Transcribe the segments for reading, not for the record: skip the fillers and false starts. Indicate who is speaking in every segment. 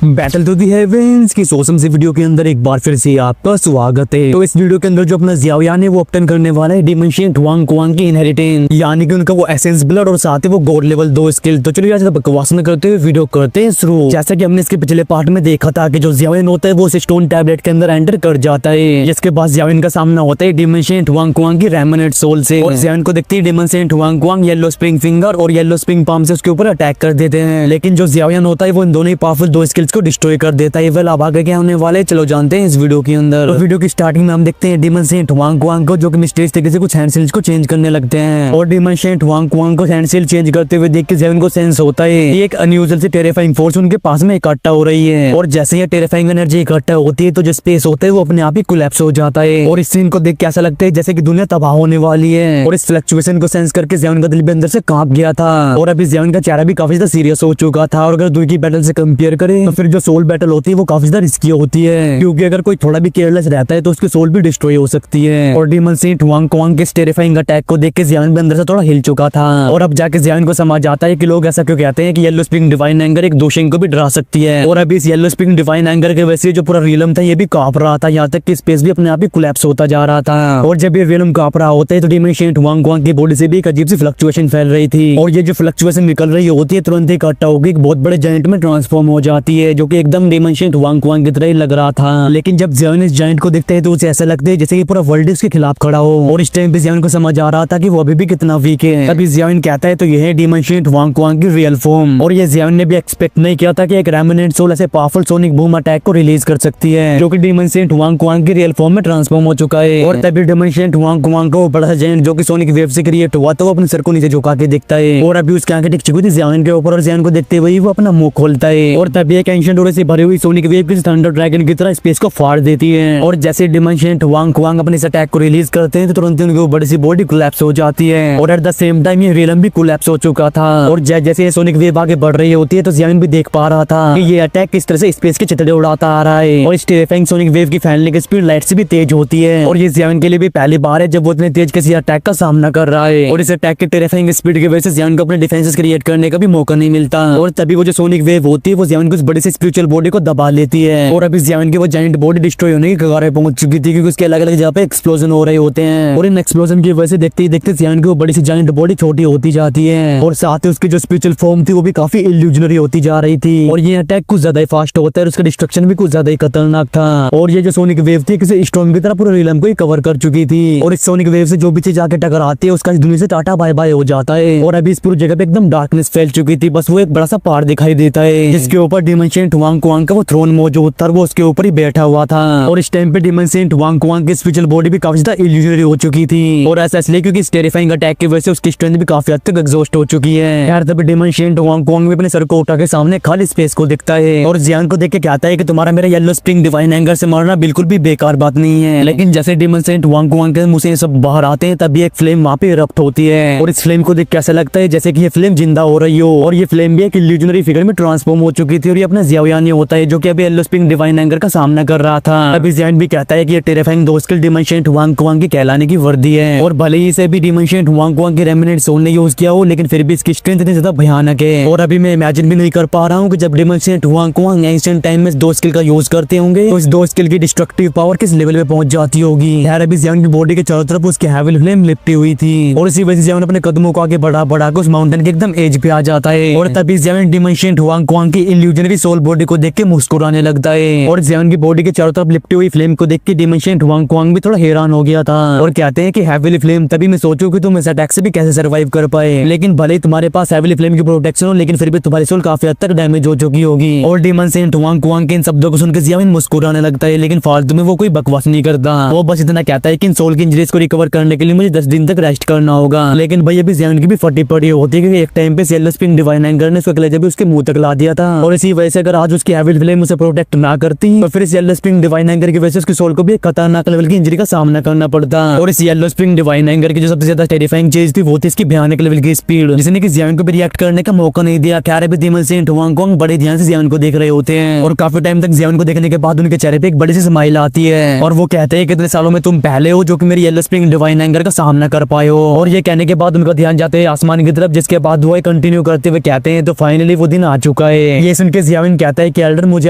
Speaker 1: Battle to the heavens की सोसम सी video के अंदर एक बार फिर से आपका स्वागत है। तो इस वीडियो के अंदर जो अपना जियाओयान है वो ऑब्टेन करने वाला है डिमेंशियन हुआंग कुआंग की इनहेरिटेंस, यानी कि उनका वो एसेंस ब्लड और साथ ही वो गॉड लेवल 2 स्किल। तो चलिए आज बकवास न करते हुए वीडियो करते हैं शुरू। जैसा कि हमने इसके पिछले पार्ट में देखा था कि जो जियाओयान होता है वो उस स्टोन टैबलेट के अंदर एंटर कर जाता है, जिसके बाद जियाओयान का सामना होता है डिमेंशियन हुआंग कुआंग की रेमिनेंट सोल से। और जियाओयान को देखते ही डिमेंशियन Huang Kuang yellow spring finger और येलो स्प्रिंग पाम से उसके ऊपर अटैक कर देते हैं, लेकिन जो जियाओयान होता है वो इन दोनों ही पावरफुल 2 स्किल्स को डिस्ट्रॉय कर देता है। वेल अब आगे क्या होने वाले चलो जानते हैं इस वीडियो के अंदर। तो वीडियो की स्टार्टिंग में हम देखते हैं डिमेंशियन हुआंग कुआंग को जो कि मिस्टीरियस तरीके से कुछ हैंड सील्स को चेंज करने लगते हैं, और डिमेंशियन हुआंग कुआंग को हैंड सील चेंज करते हुए देख के जियाओयान को सेंस होता है ये एक अनयूजुअल से टेरिफाइंग फोर्स उनके पास में इकट्ठा हो रही है। और जैसे ही टेरिफाइंग एनर्जी इकट्ठा होती है तो जो स्पेस होता है वो अपने आप ही कोलैप्स हो जाता है, और इस सीन को देख के ऐसा लगता है जैसे कि दुनिया तबाह होने वाली है। और इस फ्लक्चुएशन को सेंस करके जियाओयान का दिल भी अंदर से कांप गया था, और अभी जियाओयान का चेहरा भी काफी ज्यादा सीरियस हो चुका था। और अगर दुई की बैटल से कंपेयर करें तो फिर जो सोल बैटल होती है वो काफी ज्यादा रिस्की होती है, क्योंकि अगर कोई थोड़ा भी केयरलेस रहता है तो उसकी सोल भी डिस्ट्रॉय हो सकती है। और डिमेंशियन हुआंग कुआंग के टेरिफाइंग अटैक को देख के जियाओयान भी अंदर से थोड़ा हिल चुका था, और अब जाके जियाओयान को समझ आता है कि लोग ऐसा क्यों कहते हैं कि येलो स्प्रिंग डिवाइन एंगर एक दोशिंग को भी डरा सकती है। और अभी इस येलो स्प्रिंग डिवाइन एंगर के वजह से जो पूरा रियलम था ये भी कांप रहा था, यहाँ तक कि स्पेस भी अपने आप ही कोलैप्स होता जा रहा था। और जब ये रियलम कांप रहा होता है तो डिमेंशियन हुआंग कुआंग की बॉडी से भी एक अजीब सी फ्लक्चुएशन फैल रही थी, और ये जो फ्लक्चुएशन निकल रही होती है तुरंत ही इकट्ठा होकर एक बहुत बड़े जायंट में ट्रांसफॉर्म हो जाती है, जो कि एकदम डिमेंशियन हुआंग कुआंग की तरह ही लग रहा था। लेकिन जब जियाओयान इस जायंट को देखते हैं तो उसे ऐसा लगता है जैसे कि पूरा वर्ल्ड इसके खिलाफ खड़ा हो, और इस टाइम पे जियाओयान को समझ आ रहा था कि वो अभी भी कितना वीक है। तभी जियाओयान कहता है तो यह है डिमेंशियन हुआंग कुआंग की रियल फॉर्म, और ये जियाओयान ने भी एक्सपेक्ट नहीं किया था कि एक रेमिनेंट सोल ऐसे पावरफुल सोनिक बूम अटैक को रिलीज कर सकती है, जो कि डिमेंशियन हुआंग कुआंग की रियल फॉर्म में ट्रांसफॉर्म हो चुका है। और तभी डिमेंशियन हुआंग कुआंग को बड़ा सा जायंट जो कि सोनिक वेव से क्रिएट हुआ तो वो अपने सर को नीचे झुका के देखता है, और अभी उसकी आंखें टिक चुकी थी जियाओयान के ऊपर, और जियाओयान को देखते हुए वो अपना मुंह खोलता है, और तभी एक एंशिएंट ऑरा से भरी हुई सोनिक वेव किसी थंडर ड्रैगन की तरह स्पेस को फाड़ देती है। और जैसे डिमेंशियन हुआंग कुआंग अपने इस अटैक को रिलीज करते हैं तो तुरंत उनकी बड़ी सी बॉडी कोलैप्स हो जाती है, और एट द सेम टाइम ये रियलम भी कोलैप्स हो चुका था। और जैसे ये सोनिक वेव आगे बढ़ रही होती है तो जियाओयान भी देख पा रहा था कि ये अटैक किस तरह से स्पेस के चितड़े उड़ाता आ रहा है, और इस टेरिफाइंग सोनिक वेव की फैलने की स्पीड लाइट से भी तेज होती है। और ये जियाओयान के लिए भी पहली बार है जब वो इतने तेज किसी अटैक का सामना कर रहा है, और इस अटैक के टेरिफाइंग स्पीड की वजह से जियाओयान को अपने डिफेंसेस क्रिएट करने का भी मौका नहीं मिलता। और तभी वो जो सोनिक वेव होती है वो जियाओयान की उस बड़ी सी स्पिरिचुअल बॉडी को दबा लेती है, और अभी जियाओयान की वो जायंट बॉडी डिस्ट्रॉय होने की कगार पे पहुंच चुकी थी, क्योंकि उसके अलग अलग जगह पे एक्सप्लोजन हो रहे होते हैं, और इन एक्सप्लोजन की वजह से देखते ही देखते जियाओयान की वो बड़ी सी जायंट बॉडी छोटी होती जाती है, और साथ ही उसकी जो स्पिरिचुअल फॉर्म थी वो भी काफी इल्यूजनरी होती जा रही थी। और ये अटैक कुछ ज्यादा ही फास्ट होता है और उसका डिस्ट्रक्शन भी कुछ ज्यादा ही खतरनाक था। और ये जो सोनिक वेव थी किसी स्टॉर्म की तरह पूरे रियलम को ही कवर कर चुकी थी, और इस सोनिक वेव से जो भी चीज आके टकराती है उसका इस दुनिया से टाटा बाय बाय हो जाता है। और अभी इस पूरी जगह पे एकदम डार्कनेस फैल चुकी थी, बस वो एक बड़ा सा पहाड़ दिखाई देता है जिसके ऊपर डिमेंशियन हुआंग कुआंग का वो थ्रोन मौजूद था, वो उसके ऊपर ही बैठा हुआ था। और इस टाइम पे डिमेंशियन हुआंग कुआंग की स्पिरिचुअल बॉडी भी काफी ज्यादा इल्यूजनरी हो चुकी थी, और ऐसा इसलिए क्योंकि इस टेरिफाइंग अटैक की वजह से उसकी स्ट्रेंथ भी काफी हद तक एग्जॉस्ट हो चुकी है। यार तभी डिमेंशियन हुआंग कुआंग भी अपने सर को उठा के सामने खाली स्पेस को देखता है, और जियाओयान को देख के कहता है कि तुम्हारा मेरा येलो स्प्रिंग डिवाइन एंगर से मारना बिल्कुल भी बेकार बात नहीं है। लेकिन जैसे डिमेंशियन हुआंग कुआंग के मुंह से सब बाहर आते हैं तभी एक फ्लेम वहां पे इरप्ट होती है, और इस फ्लेम को देख के ऐसा लगता है जैसे कि ये फ्लेम जिंदा हो रही हो, और ये फ्लेम भी एक इल्यूजनरी फिगर में ट्रांसफॉर्म हो चुकी थी, और ये अपना जियाओयान ही होता है जो कि अभी येलो स्प्रिंग डिवाइन एंगर का सामना कर रहा था। अभी जियाओयान भी कहता है कि ये टेरिफाइंग 2 स्किल डिमेंशियन हुआंग कुआंग की कहलाने की वर्दी है, और भले ही इसे भी डिमेंशियन हुआंग कुआंग की रेमिनेंट सोल ने यूज किया हो लेकिन फिर भी इसकी स्ट्रेंथ इतनी ज्यादा भयानक है। और अभी मैं इमेजिन भी नहीं कर पा रहा हूँ कि जब डिमेंशियन हुआंग कुआंग एंशिएंट टाइम में 2 स्किल का यूज करते होंगे तो इस 2 स्किल की डिस्ट्रक्टिव पावर किस लेवल पे पहुंच जाती होगी। यार अभी जियाओयान की बॉडी के चारों तरफ उसकी हेवी फ्लेम लिपटी हुई थी, और इसी वजह से जियाओयान अपने कदमों को आगे बढ़ा बढ़ा के उस माउंटेन के एकदम एज पे आ जाता है, और तभी जियाओयान डिमेंशियन हुआंग कुआंग की इल्यूजनरी सोल बॉडी को देख के मुस्कुराने लगता है। और जियाओयान की बॉडी के चारों तरफ लिपटी हुई फ्लेम को देख के डिमेंशियन हुआंग कुआंग भी थोड़ा हैरान हो गया था, और कहते हैं कि हेवी फ्लेम तभी मैं सोचूं कि तुम इस अटैक से भी कैसे सर्वाइव कर पाए, लेकिन भले ही तुम्हारे पास हेवी फ्लेम की प्रोटेक्शन हो लेकिन फिर भी तुम्हारी सोल काफी हद तक डैमेज हो चुकी होगी। और डिमेंशियन हुआंग कुआंग के इन शब्दों को सुनकर जियाओयान मुस्कुराने लगता है, लेकिन फालतू में वो कोई बकवास नहीं करता, वो बस इतना कहता है कि इन सोल की इंजरीज को रिकवर करने के लिए मुझे 10 दिन तक रेस्ट करना होगा। लेकिन भाई अभी जियाओयान की भी फटी पड़ी होती है, क्योंकि एक टाइम पे येलो स्प्रिंग डिवाइन एंगर ने उसके कलेजे भी उसके मुंह तक ला दिया था, और इसी वजह से अगर आज उसकी हेवी फ्लेम उसे प्रोटेक्ट ना करती तो फिर इस येलो स्प्रिंग डिवाइन एंगर की वजह से उसकी सोल को भी एक खतरनाक लेवल की इंजरी का सामना करना पड़ता। और इस येलो स्प्रिंग डिवाइन एंगर की जो सबसे ज्यादा टेरिफाइंग चीज थी वो थी इसकी भयानक लेवल की स्पीड, जिसने कि जियाओयान को भी रिएक्ट करने का मौका नहीं दिया। खैर अभी डिमेंशियन हुआंग कुआंग बड़े ध्यान से जियाओयान को देख रहे होते हैं, और काफी टाइम तक जियाओयान को देखने के बाद उनके चेहरे पे एक बड़ी सी स्माइल आती है, और वो कहते हैं कितने सालों में तुम पहले हो जो कि मेरी येलो स्प्रिंग डिवाइन एंगर का सामना कर पाए हो। और ये कहने के बाद उनका ध्यान जाते हैं आसमान की तरफ, जिसके बाद वो कंटिन्यू करते हुए कहते हैं तो फाइनली वो दिन आ चुका है। ये सुन के जियाओयान जियान कहता है कि एल्डर मुझे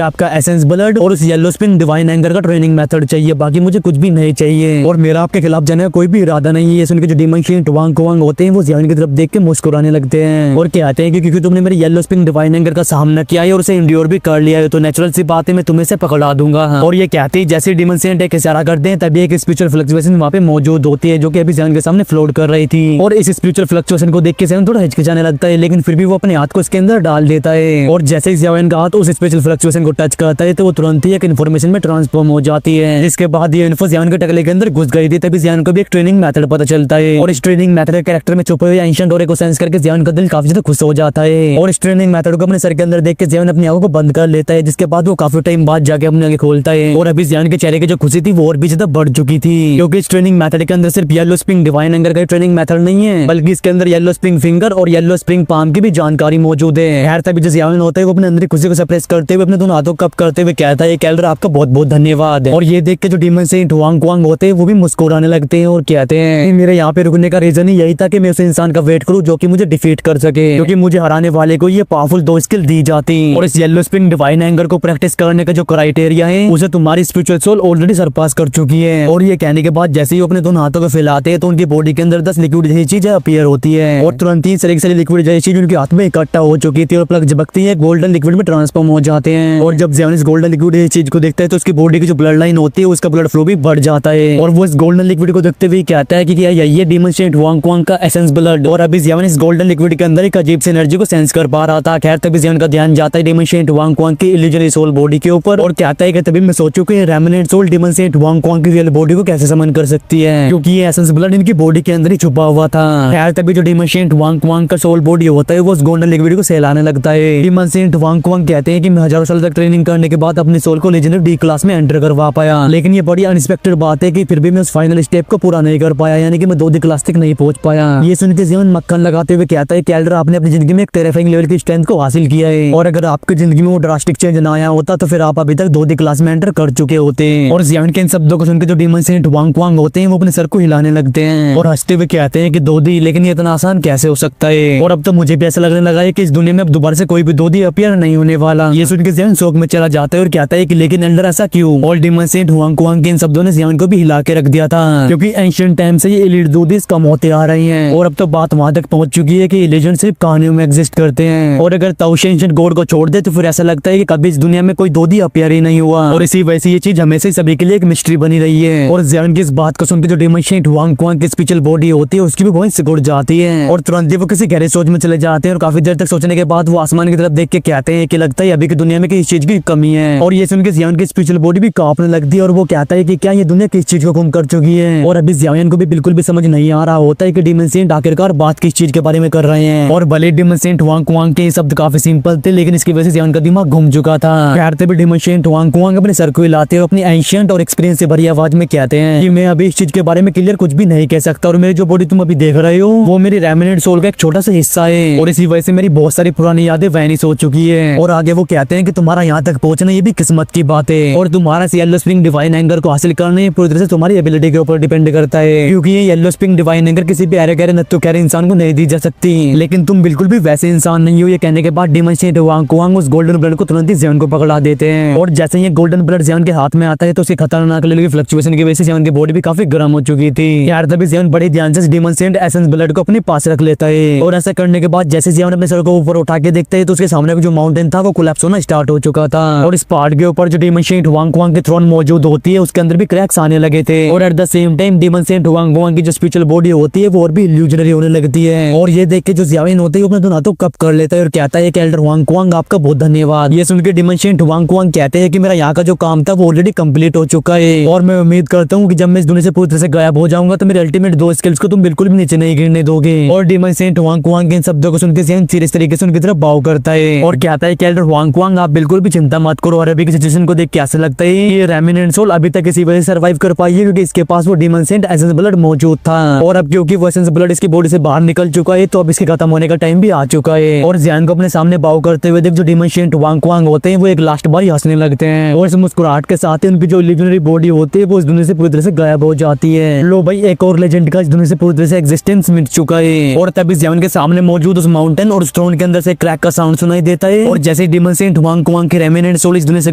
Speaker 1: आपका एसेंस ब्लड और उस येलो स्पिन डिवाइन एंगर का ट्रेनिंग मेथड चाहिए, बाकी मुझे कुछ भी नहीं चाहिए और मेरा आपके खिलाफ जाने का कोई भी इरादा नहीं है। सुन के जो डीमन शेन ट्वांग कुआंग होते हैं वो जियान की तरफ देख के मुस्कुराने लगते हैं और कहते हैं कि क्योंकि तुमने मेरे येलो स्पिन डिवाइन एंगर का सामना किया है और उसे इंड्योर भी कर लिया है तो नेचुरल सी बात है मैं तुम्हें से पकड़ा दूंगा। और ये कहते ही जैसे डीमन सेंट एक इशारा करते हैं तभी एक स्पिरिचुअल फ्लक्चुएशन वहाँ पे मौजूद होती है जो कि अभी जियान के सामने फ्लोट कर रही थी और इस स्पिरिचुअल फ्लक्चुएशन को देख के जियान थोड़ा हिचकिचाने लगता है, लेकिन फिर भी वो अपने हाथ को इसके अंदर डाल देता है और जैसे ही जियान का हाथ उस स्पिरिचुअल फ्लक्चुएशन को टच करता है तो वो तुरंत ही एक इन्फॉर्मेशन में ट्रांसफॉर्म हो जाती है, जिसके बाद ये इन्फो जियान के टकले के अंदर घुस गई थी। तभी जियान को भी एक ट्रेनिंग मेथड पता चलता है और इस ट्रेनिंग मेथड के कैरेक्टर में छुपे हुए एंशिएंट ऑरे को सेंस करके जियान का दिल काफी ज्यादा खुश हो जाता है और इस ट्रेनिंग मेथड को अपने सर के अंदर देख के जियान अपनी आंखों को बंद कर लेता है, जिसके बाद वो काफी टाइम बाद जाके अपने आंखें खोलता है और अभी जियान के चेहरे की जो खुशी थी वो और भी ज्यादा बढ़ चुकी थी क्योंकि इस ट्रेनिंग मेथड के अंदर सिर्फ येलो स्प्रिंग डिवाइन एंगर का ट्रेनिंग मेथड नहीं है बल्कि इसके अंदर येलो स्प्रिंग फिंगर और येलो स्प्रिंग पाम की भी जानकारी मौजूद है। खैर तभी जो जियान होता है वो अपने अंदर खुशी को सप्रेस करते हुए अपने दोनों हाथों कप करते हुए कहता है कैल्डर आपका बहुत बहुत धन्यवाद। और ये देख के जो डीमन सेंट वांग कुआंग होते हैं वो भी मुस्कुराने लगते हैं और कहते हैं मेरे यहाँ पे रुकने का रीजन ही यही था कि मैं उस इंसान का वेट करूँ जो कि मुझे डिफीट कर सके, क्योंकि मुझे हराने वाले को ये पावरफुल 2 स्किल दी जाती और इस येलो स्प्रिंग डिवाइन एंगर को प्रैक्टिस करने का जो क्राइटेरिया है उसे तुम्हारी स्पिरिचुअल सोल ऑलरेडी सरपास कर चुकी है। और ये कहने के बाद जैसे ही अपने दोनों हाथों को फैलाते हैं तो उनकी बॉडी के अंदर 10 लिक्विड जैसी चीजें अपीयर होती है और तुरंत ही सारी लिक्विड जैसी चीज उनके हाथ में इकट्ठा हो चुकी थी और प्लग झपकती है गोल्डन लिक्विड में ट्रांसफॉर्म हो जाते हैं। और जब जियान इस गोल्डन लिक्विड जैसी चीज को देखता है तो उसकी बॉडी की जो ब्लड लाइन होती है उसका ब्लड फ्लो भी बढ़ जाता है और वो इस गोल्डन लिक्विड को देखते हुए कहता है कि क्या ये डीमन सेंट वांग कुआंग का एसेंस ब्लड। और अभी जियान इस गोल्डन लिक्विड के अंदर एक अजीब सी एनर्जी को सेंस कर पा रहा था। खैर तभी जियान का ध्यान जाता है डीमन सेंट वांग कुआंग की इल्यूजनरी सोल बॉडी के ऊपर और कहता है कि तभी मैं सोचूं कि remnant soul demon saint Wang Kuang की रियल बॉडी को कैसे समन कर सकती है क्योंकि ये एसेंस ब्लड इनकी बॉडी के अंदर ही छुपा हुआ था। खैर तभी जो डीमन सेंट वांग कुआंग का सोल बॉडी होता है वो उस गोल्डन लिक्विड को सहलाने लगता है। डीमन सेंट वांग कुआंग कहते हैं कि मैं हजारों साल तक ट्रेनिंग करने के बाद अपने सोल को लेजेंडरी डी क्लास में एंटर करवा पाया, लेकिन ये बड़ी अनएक्सपेक्टेड बात है कि फिर भी मैं उस फाइनल स्टेप को पूरा नहीं कर पाया, यानी कि मैं 2D क्लास तक नहीं पहुंच पाया। ये सुन के जियान मक्खन लगाते हुए कहता है कैल्डर आपने अपनी जिंदगी में एक टेरिफाइंग लेवल की स्ट्रेंथ को हासिल किया है और अगर आपकी जिंदगी में वो ड्रास्टिक चेंज ना आया होता तो फिर आप अभी तक 2D क्लास में एंटर कर चुके होते। और जियान के इन शब्दों को सुनकर जो डीमन सेंट वांग कुआंग होते हैं वो अपने सर को हिलाने लगते हैं और हंसते हुए कहते हैं कि 2D, लेकिन ये इतना आसान कैसे हो सकता है। और अब तो मुझे भी ऐसा लगने लगा है कि इस दुनिया में अब दोबारा से कोई भी 2D अपीयर नहीं होने वाला। ये सुन के जियान शौक में चला जाता है और कहता है कि लेकिन एल्डर ऐसा क्यों। और डीमन सेंट वांग कुआंग के इन शब्दों ने जियान को भी हिला के रख दिया था क्योंकि एंशिएंट टाइम से ये एलीट 2Ds कम होते आ रही हैं और अब तो बात वहां तक पहुंच चुकी है कि इल्यूजन सिर्फ कहानियों में एग्जिस्ट करते हैं और अगर ताओशी एंशिएंट गॉड को छोड़ दे तो फिर ऐसा लगता है कि कभी इस दुनिया में कोई 2D अपीयर ही नहीं हुआ और इसी वजह से ये चीज हमेशा ही सभी के लिए एक मिस्ट्री बनी रही है। और जियान की इस बात को सुनकर जो डीमन सेंट वांग कुआंग की स्पिरिचुअल बॉडी होती है उसकी भी वहीं सिकुड़ जाती है और तुरंत ही वो किसी गहरे सोच में चले जाते हैं और काफी देर तक सोचने के बाद वो आसमान की तरफ देख के कहते हैं कि लगता है अभी की दुनिया में किसी चीज की कमी है। और ये सुनकर जियान की स्पिरिचुअल बॉडी भी कांपने लगती है और वो कहता है कि क्या ये दुनिया किस चीज को गुम कर चुकी है। और अभी जियान को भी बिल्कुल भी समझ नहीं आ रहा होता है कि डीमन सेंट आखिरकार बात किस चीज के बारे में कर रहे हैं। और भले डीमन सेंट वांग कुआंग के शब्द काफी सिंपल थे लेकिन इसकी वजह से जियान का दिमाग घूम चुका था। खैर तभी डीमन सेंट वांग कुआंग अपने सर को हिलाते हुए अपनी एंशिएंट और एक्सपीरियंस से भरी आवाज में कहते हैं कि मैं अभी इस चीज के बारे में क्लियर कुछ भी नहीं कह सकता और मेरी जो बॉडी तुम अभी देख रहे हो वो मेरी रेमिनेंट सोल का एक छोटा सा हिस्सा है और इसी वजह से मेरी बहुत सारी पुरानी यादें वैनिश हो चुकी है। और आगे वो कहते हैं कि तुम्हारा यहाँ तक पहुंचना ये भी किस्मत की बात है और तुम्हारा येलो स्प्रिंग डिवाइन एंगर को हासिल करना ये पूरी तरह से तुम्हारी एबिलिटी के ऊपर डिपेंड करता है क्योंकि ये येलो स्प्रिंग डिवाइन एंगर किसी भी अरे गहरे नत्थु खैर इंसान को नहीं दी जा सकती, लेकिन तुम बिल्कुल भी वैसे इंसान नहीं हो। ये कहने के बाद डीमन सेंट वांग कुआंग उस गोल्डन ब्लड को तुरंत ही जियान को पकड़ा देते हैं और जैसे ये गोल्डन ब्लड जियान के हाथ में आता है तो उसकी खतरनाक लेवल की फ्लक्चुएशन की वजह से जियान की बॉडी भी काफी गर्म हो चुकी थी। यार तभी जियान बड़े ध्यान से डीमन सेंट एसेंस ब्लड को अपने पास रख लेता है और ऐसा करने के बाद जैसे जियान अपने सर को ऊपर उठा के देखता है तो उसके सामने जो माउंटेन था वो कोलैप्स होना स्टार्ट हो चुका था और इस पहाड़ के ऊपर जो डीमन सेंट वांग कुआंग की थ्रोन मौजूद होती है उसके अंदर भी क्रैक्स आने लगे थे और at the same time demon saint Wang Kuang की जो स्पिरिचुअल बॉडी होती है वो और भी इल्यूजनरी होने लगती है। और ये देख के जो जियान होते है अपने दोनों हाथों कप कर लेता है और कहता है कि एल्डर वांग कुआंग आपका बहुत धन्यवाद। ये सुनकर डीमन सेंट वांग कुआंग कहते हैं कि मेरा यहाँ का जो काम था वो ऑलरेडी कंप्लीट हो चुका है और मैं उम्मीद करता हूँ कि जब मैं इस दुनिया से पूरी तरह से गायब हो जाऊंगा तो मेरे अल्टीमेट 2 स्किल्स को तुम बिल्कुल भी नीचे नहीं गिरने दोगे। और डीमन सेंट वांग कुआंग के इन शब्दों को सुनकर जियान सीरियस तरीके से उनकी तरफ बाव करता है और कहता है कि एल्डर वांग कुआंग आप बिल्कुल भी चिंता मत करो और अभी की सिचुएशन को देख के ऐसा लगता है ये रेमिनेंट सोल अभी तक इसी वजह से सर्वाइव कर पाई है क्योंकि इसके पास वो डीमन सेंट एसेंस ब्लड मौजूद था और अब क्योंकि वो एसेंस ब्लड इसकी बॉडी से बाहर निकल चुका है तो अब इसके खत्म होने का टाइम भी आ चुका है। और जियान को अपने सामने बाव करते हुए देख जो डीमन सेंट वांग कुआंग होते हैं वो एक लास्ट बार हंसने लगते हैं और इस मुस्कुराहट के साथ ही उनकी जो इल्यूजनरी बॉडी होती है वो इस दुनिया से पूरी तरह से गायब हो जाती है। लो भाई एक और लेजेंड का इस दुनिया से पूरी तरह से एग्जिस्टेंस मिट चुका है। और तभी जियान के सामने मौजूद उस माउंटेन और स्टोन के अंदर से क्रैक का साउंड सुनाई देता है और जैसे डीमन सेंट हुआंग कुआंग की रेमिनेंट सोल इस दुनिया से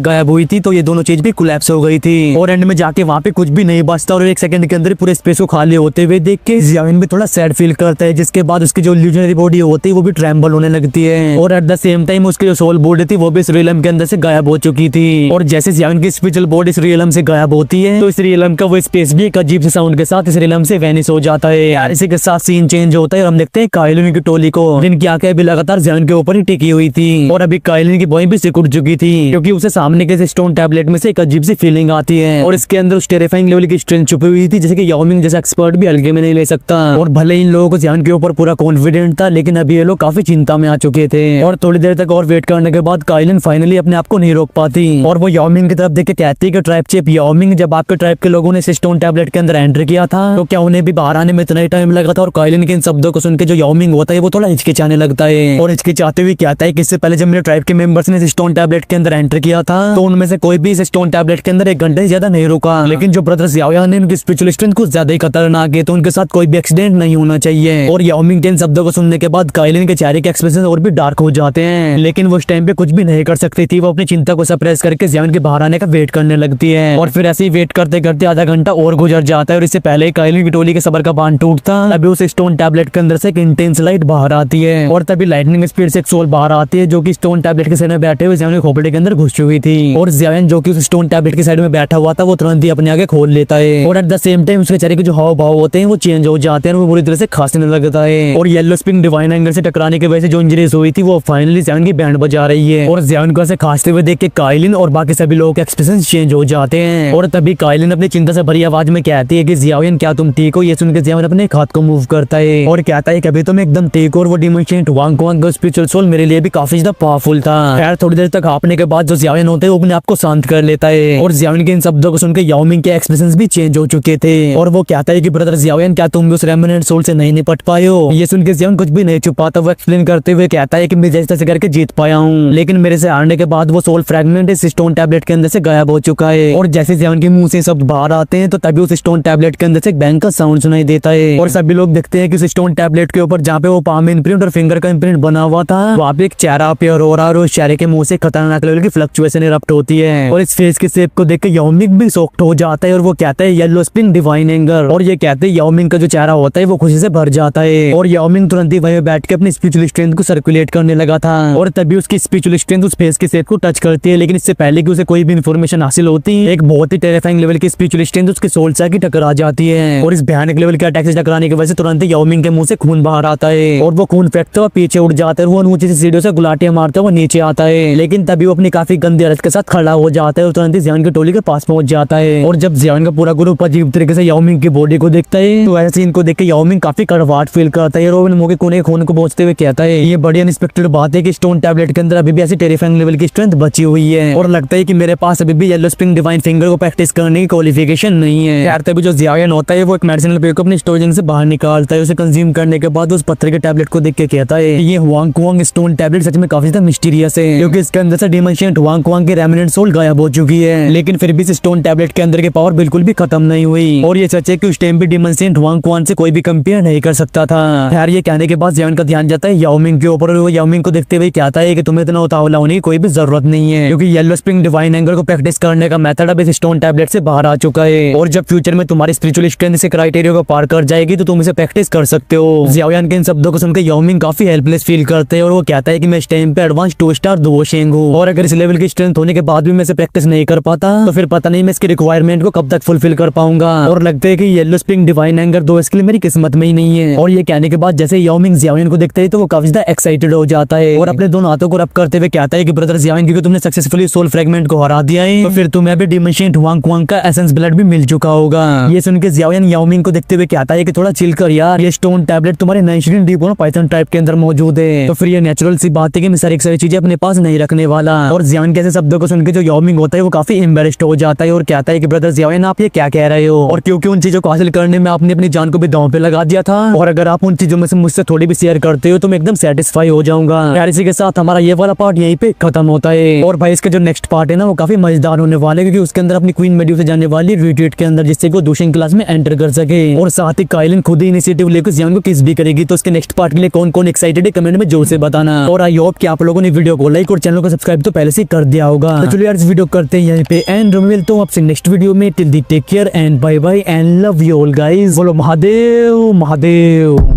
Speaker 1: गायब हुई थी तो ये दोनों चीज भी कोलैप्स हो गई थी और एंड में जाके वहाँ पे कुछ भी नहीं बचता और 1 सेकंड के अंदर पूरे स्पेस को खाली होते हुए देख के जियाविन भी थोड़ा सैड फील करता है, जिसके बाद उसकी जो इल्यूजनरी बॉडी होती है वो भी ट्रैम्बल होने लगती है और एट द सेम टाइम उसकी जो सोल बॉडी थी वो भी इस रियलम के अंदर से गायब हो चुकी थी। और जैसे जियाविन की स्पिरिचुअल बॉडी इस रियलम से गायब होती है तो इस रियलम का वो स्पेस भी एक अजीब से साउंड के साथ इस रियलम से वेनिश हो जाता है यार। इसी के साथ सीन चेंज होता है और हम देखते हैं काइलिन की टोली को, जिनकी आंखें भी लगातार जियाविन के ऊपर ही टिकी हुई थी और अभी काइलिन की बॉडी भी सिकुड़ चुकी थी क्योंकि उसे सामने के स्टोन टैबलेट में से एक अजीब सी फीलिंग आती है और इसके अंदर उस टेरिफाइंग लेवल की स्ट्रेंथ छुपी हुई थी जैसे कि याओ मिंग जैसा एक्सपर्ट भी हल्के में नहीं ले सकता। और भले इन लोगों को जियाविन के ऊपर पूरा कॉन्फिडेंट था लेकिन अभी ये लोग काफी चिंता में आ चुके थे और थोड़ी देर तक और वेट करने के बाद काइलिन फाइनली अपने आप को नहीं रोक पाती और वो याओ मिंग की तरफ देख के कहती है कि ट्राइब चीफ याओ मिंग, जब आपके ट्राइब के लोगों ने इस स्टोन टैबलेट के अंदर एंटर किया था तो क्या उन्हें भी बाहर आने में इतना ही टाइम लगा था। और काइलिन के इन शब्दों को सुन के जो याओ मिंग होता है वो थोड़ा हिचकिचाने लगता है और हिचकिचाते हुए कहता है कि इससे पहले जब मेरे ट्राइब के मेंबर्स ने इस स्टोन टैबलेट के अंदर एंटर किया था तो उनमें से कोई भी इस स्टोन टैबलेट के अंदर 1 घंटे से ज्यादा नहीं रुका, लेकिन जो ब्रदर्स याओयान ने उनकी स्पिरिचुअल स्ट्रेंथ कुछ ज्यादा ही खतरनाक है तो उनके साथ कोई भी एक्सीडेंट नहीं होना चाहिए। और याओ मिंग के इन शब्दों को सुनने के बाद काइलिन के चेहरे के एक्सप्रेशन और भी डार्क हो जाते हैं, लेकिन वो उस टाइम पे कुछ भी नहीं कर सकती थी। वो अपनी चिंता को सप्रेस करके जियाविन के बाहर आने का वेट करने लगती है और फिर ऐसे ही वेट करते करते आधा घंटा और गुजर जाता है और इससे पहले काइलिन की टोली के सबर का बांध टूटता अभी उस स्टोन टैबलेट के अंदर से एक इंटेंस लाइट बाहर आती है और तभी लाइटनिंग स्पीड से एक सोल बाहर आती है जो कि स्टोन टैबलेट के साइड में बैठे हुए जियाविन के खोपड़े के अंदर घुस चुकी थी और जियाविन जो कि उस स्टोन टैबलेट के साइड में बैठा हुआ था वो तुरंत ही अपने आगे खोल लेता है और एट द सेम टाइम उसके चेहरे के जो हाव भाव होते हैं वो चेंज हो जाते हैं और वो बुरी तरह से खांसने लगता है और येलो स्पिन डिवाइन एंगल से टकराने की वजह से जो इंजरीज हुई थी वो फाइनली जियाविन की बैंड बजा रही है और जियाविन को ऐसे खांसते हुए देख के काइलिन और बाकी सभी लोगों के एक्सप्रेशन चेंज हो जाते हैं और तभी काइलिन अपनी चिंता से भरी आवाज में कहती है कि जियाविन क्या तुम ठीक हो। ये सुन के जियाविन अपने हाथ को मूव करता है और कहता है कि अभी तो मैं एकदम ठीक हूं और वो डीमन सेंट हुआंग कुआंग का स्पिरिचुअल सोल मेरे लिए भी काफी ज्यादा पावरफुल था। खैर थोड़ी देर तक हाँपने के बाद जो जियाविन होते हैं वो अपने आप को शांत कर लेता है और जियाविन के इन शब्दों को सुनकर याओ मिंग के एक्सप्रेशंस भी चेंज हो चुके थे और वो कहता है कि ब्रदर जियाविन क्या तुम भी उस रेमिनेंट सोल से नहीं निपट पाए हो। ये सुन के जियाविन कुछ भी नहीं छुपाता, वो एक्सप्लेन करते हुए कहता है कि मैं जैसे तैसे करके जीत पाया हूँ लेकिन मेरे से हारने के बाद वो सोल फ्रेगमेंट इस स्टोन टैबलेट के अंदर से गायब हो चुका है। और जैसे जियाविन के मुंह से शब्द बाहर आते हैं तो तभी उस स्टोन टैबलेट के अंदर से एक बैंक का साउंड सुनाई देता है और सभी लोग देखते हैं कि उस स्टोन टैबलेट के ऊपर जहाँ पे वो पाम इम्प्रिंट और फिंगर का इम्प्रिंट बना हुआ था वहाँ पे एक चेहरा अपीयर हो रहा है और उस चेहरे के मुंह से खतरनाक लेवल की फ्लक्चुएशन इरप्ट होती है और इस फेस के शेप को देख के याओ मिंग भी शॉक्ड हो जाता है और वो कहता है येलो स्पिन डिवाइन एंगर और ये कहते हैं याओ मिंग का जो चेहरा होता है वो खुशी से भर जाता है और याओ मिंग तुरंत ही वहीं बैठ के अपनी स्पिरिचुअल स्ट्रेंथ को सर्कुलेट करने लगा था और तभी उसकी स्पिरिचुअल स्ट्रेंथ उस फेस के शेप को टच करती है। लेकिन इससे पहले कि उसे कोई भी इन्फॉर्मेशन हासिल होती है एक बहुत ही टेरिफाइंग लेवल की स्पिरिचुअल स्ट्रेंथ उसके सोल से टकरा जाती है और इस भयानक लेवल के अटैक से टकराने की वजह से तुरंत ही याओ मिंग के मुंह से खून बाहर आता है और वो खून फेंकता हुआ पीछे उड़ जाता है। वो ऊंची सी सीढ़ियों से गुलाटियां मारता हुआ नीचे आता है लेकिन तभी वो अपनी काफी गंदी हालत के साथ खड़ा हो जाता है और तुरंत ही जियाविन की टोली के पास पहुंच जाता है और जब जियाविन का पूरा ग्रुप अजीब तरीके से याओ मिंग की बॉडी को देखता है तो ऐसे सीन को देख के याओ मिंग काफी कड़वाहट फील करता है और वो मुंह के कोने खून को पहुंचते हुए कहता है ये बड़ी अनएक्सपेक्टेड बात है कि स्टोन टैबलेट के अंदर अभी भी ऐसी टेरिफाइंग लेवल की स्ट्रेंथ बची हुई है और लगता है कि मेरे पास अभी भी येलो स्प्रिंग डिवाइन फिंगर को प्रैक्टिस करने की क्वालिफिकेशन नहीं है। यार तभी जो जियाविन होता है वो एक मेडिसिनल पेड़ को अपनी स्टोरेज से बाहर निकालता है, उसे कंज्यूम करने के बाद उस पत्थर के टैबलेट को देख के कहता है ये हुआंग कुआंग स्टोन टैबलेट सच में काफी ज्यादा मिस्टीरियस है क्योंकि इसके अंदर से डीमन सेंट हुआंग कुआंग की रेमिनेंट सोल गायब हो चुकी है लेकिन फिर भी इस स्टोन टैबलेट के अंदर की पावर बिल्कुल भी खत्म नहीं हुई और ये सच है कि उस टाइम भी डीमन सेंट हुआंग कुआंग से कोई भी कंपेयर नहीं कर सकता था। यार ये कहने के बाद जियाविन का ध्यान जाता है याओ मिंग के ऊपर और वो याओ मिंग को देखते हुए कहता है कि तुम्हें इतना उतावला होने की कोई भी जरूरत नहीं है क्योंकि येलो स्प्रिंग डिवाइन एंगर को प्रैक्टिस करने का मेथड अब इस स्टोन टैबलेट से बाहर आ चुका है और जब फ्यूचर में तुम्हारी स्पिरिचुअल स्ट्रेंथ से क्राइटेरिया को पार कर जाएगी तो तुम इसे प्रैक्टिस कर सकते हो। जियाविन के इन शब्दों को सुनकर याओ मिंग काफी हेल्पलेस फील करते हैं और वो कहता है कि मैं इस टाइम पे एडवांस 2 स्टार दोशेंग हूँ और अगर इस लेवल की स्ट्रेंथ होने के बाद भी मैं इसे प्रैक्टिस नहीं कर पाता तो फिर पता नहीं मैं इसकी रिक्वायरमेंट को कब तक फुलफिल कर पाऊंगा और लगता है कि yellow spring divine anger 2 skill मेरी किस्मत में ही नहीं है। और ये कहने के बाद जैसे याओ मिंग जियाविन को देखता है तो वो काफी ज्यादा एक्साइटेड हो जाता है और अपने दोनों हाथों को रब करते हुए कहता है कि ब्रदर जियाविन क्योंकि तुमने सक्सेसफुली सोल फ्रेगमेंट को हरा दिया है तो फिर तुम्हें अभी डीमन सेंट हुआंग कुआंग का एसेंस ब्लड भी मिल चुका होगा। ये सुन के जियाविन याओ मिंग को देखते हुए कहता है कि थोड़ा चिल कर यार, ये स्टोन टैबलेट तुम्हारे नेचुरल डीप पाइथन टाइप के अंदर मौजूद है तो फिर ये नेचुरल सी बात है कि मैं सारी चीजें अपने पास नहीं रखने वाला। और जियाविन के ऐसे शब्दों को सुनकर जो याओ मिंग होता है वो काफी एम्बेरेस्ड हो जाता है और कहता है कि ब्रदर जियाविन आप ये क्या कह रहे हो और क्योंकि उन चीजों को हासिल करने में आपने अपनी जान को भी दांव पे लगा दिया था और अगर आप उन चीजों में से मुझसे थोड़ी भी शेयर करते हो तो मैं एकदम सेटिस्फाई हो जाऊंगा। यार इसी के साथ हमारा ये वाला पार्ट यहीं पे खत्म होता है और भाई इसका जो नेक्स्ट पार्ट है ना वो काफी मजेदार होने वाला है क्योंकि उसके अंदर अपनी क्वीन मेड्यूसा जाने वाली रिट्रीट के अंदर जिससे वो दूसरी क्लास में एंटर कर सके और साथ ही काइलिन खुद ही इनिशिएटिव लेकर जियाविन को किस भी करेगी। तो उसके नेक्स्ट पार्ट के लिए कौन कौन एक्साइटेड है कमेंट में जोर से बताना और आई होप कि आप लोगों ने वीडियो वीडियो को लाइक और चैनल को सब्सक्राइब तो पहले से कर दिया होगा। तो चलिए यार इस वीडियो करते हैं यहीं पे एंड मिलता हूँ आपसे नेक्स्ट वीडियो में। Till the take care and bye bye and love you all guys. बोलो महादेव महादेव।